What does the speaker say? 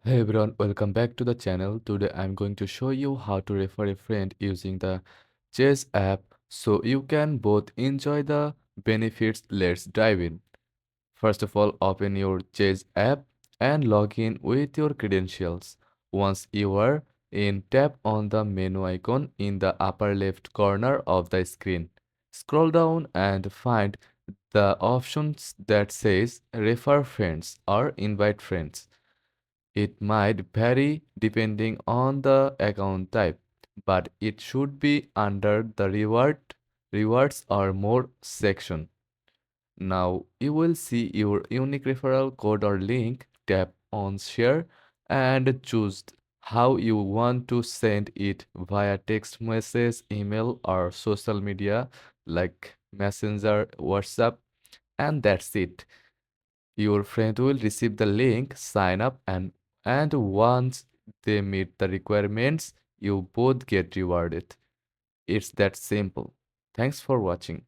Hey everyone, welcome back to the channel. Today I'm going to show you how to refer a friend using the Chase app so you can both enjoy the benefits. Let's dive in. First of all, open your Chase app and log in with your credentials. Once you are in, tap on the menu icon in the upper left corner of the screen. Scroll down and find the options that says refer friends or invite friends. It might vary depending on the account type, but it should be under the rewards or more section. Now you will see your unique referral code or link. Tap on share and choose how you want to send it via text message, email, or social media like Messenger, WhatsApp, and that's it. Your friend will receive the link, sign up, and once they meet the requirements, you both get rewarded. It's that simple. Thanks for watching.